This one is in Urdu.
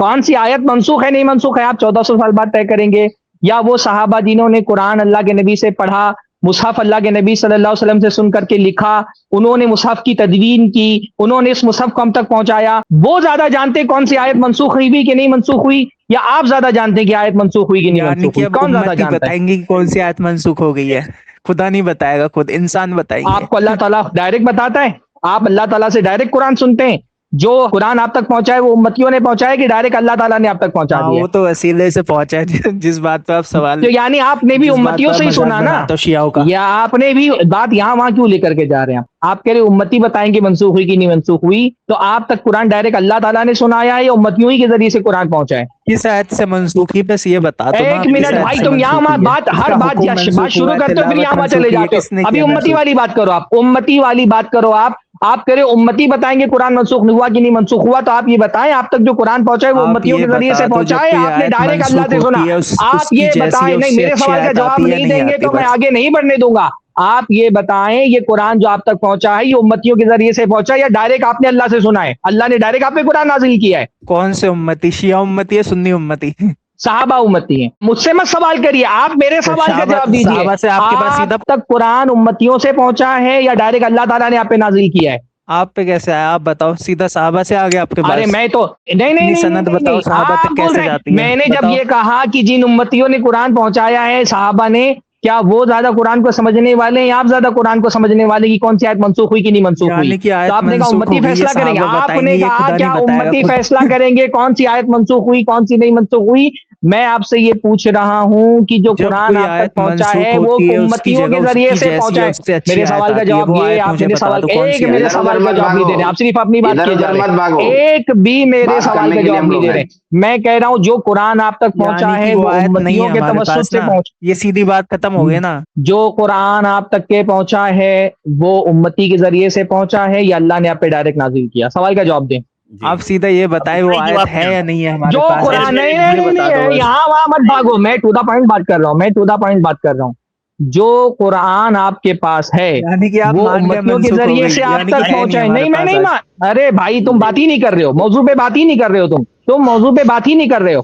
کون سی آیت منسوخ ہے نہیں منسوخ ہے آپ 1400 سال بعد طے کریں گے، یا وہ صحابہ جنہوں نے قرآن اللہ کے نبی سے پڑھا، مصحف اللہ کے نبی صلی اللہ علیہ وسلم سے سن کر کے لکھا، انہوں نے مصحف کی تدوین کی، انہوں نے اس مصحف کو ہم تک پہنچایا، وہ زیادہ جانتے ہیں کون سی آیت منسوخ ہوئی کہ نہیں منسوخ ہوئی، یا آپ زیادہ جانتے ہیں کہ آیت منسوخ ہوئی کہ نہیں یعنی منسوخ کہ ہوئی؟ اب کون زیادہ امت ہی جانتا ہے؟ بتائیں گے کہ کون سی آیت منسوخ ہو گئی ہے، خدا نہیں بتائے گا، خود انسان بتائیں گے. آپ کو اللہ تعالیٰ ڈائریکٹ بتاتا ہے؟ آپ اللہ تعالیٰ سے ڈائریکٹ قرآن سنتے ہیں؟ جو قرآن آپ تک پہنچائے وہ امتیوں نے پہنچایا کہ ڈائریکٹ اللہ تعالیٰ نے آپ تک پہنچا ہاں دیا وہ ہے؟ تو وسیلے سے پہنچا ہے جس بات پہ آپ سوال، تو یعنی آپ نے بھی جس بات امتیوں پہ سے ہی مذاق سنا نا، بناتے ہو شیعوں کا. یا آپ نے بھی بات یہاں وہاں کیوں لے کر کے جا رہے ہیں؟ آپ کہہ رہے امتی بتائیں گے منسوخ ہوئی کہ نہیں منسوخ ہوئی، تو آپ تک قرآن ڈائریکٹ اللہ تعالیٰ نے سنایا ہے یا امتیوں ہی کے ذریعے سے قرآن پہنچا ہے؟ کس آیت سے منسوخی بس یہ بتا تو نا، ایک کس منٹ آیت بھائی، سے تم یہاں وہاں منسوخی ہے، بات اس ہر کا بات حکم بات منسوخ ہوا شروع ہے، کرتے ہو پھر تلاوت یہاں وہاں چلے منسوخی ہے، جاتے ہو. کس نے ابھی کیا امتی منسوخ؟ والی بات کرو، آپ امتی والی بات کرو. آپ کہہ رہے ہو امتی بتائیں گے قرآن منسوخ ہوا کہ نہیں منسوخ ہوا، تو آپ یہ بتائیں آپ تک جو قرآن پہنچا ہے وہ آپ امتیوں یہ کے ذریعے سے بتا دو پہنچا جب ہے، کوئی آپ نے آیت ڈائریکٹ اللہ منسوخ سے سنا؟ ہوتی ہے اس آپ کی یہ جیسی بتائیں، اس نہیں سے میرے اچھی سوال کا آیت جواب آتی ہے نہیں نہیں دیں گے آتی، تو میں بس آگے نہیں بڑھنے دوں گا. آپ یہ بتائیں یہ قرآن جو آپ تک پہنچا ہے یہ امتیوں کے ذریعے سے پہنچا ہے یا ڈائریکٹ آپ نے اللہ سے سنا ہے؟ اللہ نے ڈائریکٹ آپ پہ قرآن نازل کیا ہے؟ کون سے امتی؟ شیعہ امتی ہے سنی امتی؟ صحابہ امتی ہیں. مجھ سے مت سوال کریے، آپ میرے تو سوال کا جواب دیجئے. صحابہ سے آپ کے پاس سیدھا آپ تک قرآن امتیوں سے پہنچا ہے یا ڈائریکٹ اللہ تعالیٰ نے آپ پہ نازل کیا ہے؟ آپ پہ کیسے آیا؟ آپ بتاؤ، سیدھا صحابہ سے آ گیا آپ کے ارے پاس؟ میں تو نہیں نہیں اپنی نہیں نہیں سند نہیں بتاؤ نہیں. صحابہ آپ تک بول کیسے رہے ہیں جاتی ہے، میں نے جب بتاؤ. یہ کہا کہ جن امتیوں نے قرآن پہنچایا ہے صحابہ نے، کیا وہ زیادہ قرآن کو سمجھنے والے ہیں یا آپ زیادہ قرآن کو سمجھنے والے کی کون سی آیت منسوخ ہوئی کہ نہیں منسوخ ہوئی؟ یعنی کہ تو آیت آپ نے کہا منسوخ امتی ہو گئی، یہ فیصلہ کریں گے. صحابہ آپ بتائیں گے، نے یہ کہا خدا کیا نہیں بتائے گا امتی خود. فیصلہ کریں گے کون سی آیت منسوخ ہوئی کون سی نہیں منسوخ ہوئی؟ میں آپ سے یہ پوچھ رہا ہوں کہ جو جب قرآن کوئی آپ تک آیت پہنچا منسوخ ہے وہ ہوتی ہے اس کی امتیوں جگہ کے اس ذریعے کی سے جیسی پہنچا یا ہے. اس سے اچھی میرے آیت سوال کا آتی ہے، جواب وہ یہ آیت آپ مجھے میرے بتا سوال دو کا کون ایک سی میرے آیت ادھر ہے. سوال ادھر کا مت جواب نہیں دے بھاگو، رہے. آپ صرف اپنی بات ادھر کیے جا ادھر رہے مت بھاگو، ہیں، ایک بھی میرے بات سوال کرنے کا کے لیے جواب ہم نہیں لوگ دے ہیں. رہے. میں کہہ رہا ہوں جو قرآن آپ تک پہنچا یعنی ہے کہ وہ وہ آیت نہیں امتیوں ہے کے ہمارے توسط پاس سے نا، پہنچ یہ سیدھی بات ختم ہو گئی نا. جو قرآن آپ تک کے پہنچا ہے وہ امتی کے ذریعے سے پہنچا ہے یا اللہ نے آپ پہ ڈائریکٹ نازل کیا؟ سوال کا جواب دیں. جی آپ سیدھا یہ بتائیں وہ نہیں آیت جواب ہے دیا. یا نہیں ہے ہمارے جو پاس، قرآن نہیں یہ نہیں بتا نہیں دو ہے، بس. یہاں وہاں مت بھاگو. میں ٹو دا پوائنٹ بات کر رہا ہوں، میں ٹو دا پوائنٹ بات کر رہا ہوں. جو قرآن آپ کے پاس ہے یعنی کہ آپ وہ مان گئے امتیوں کے منسوخ ہو ذریعے گئی، سے آپ یعنی کہ تک ہے نہیں پہنچا ہے. ہمارے نہیں میں پاس نہیں آج. مان. ارے بھائی تم بات ہی نہیں کر رہے ہو، موضوع پہ بات ہی نہیں کر رہے ہو. تم موضوع پہ بات ہی نہیں کر رہے ہو.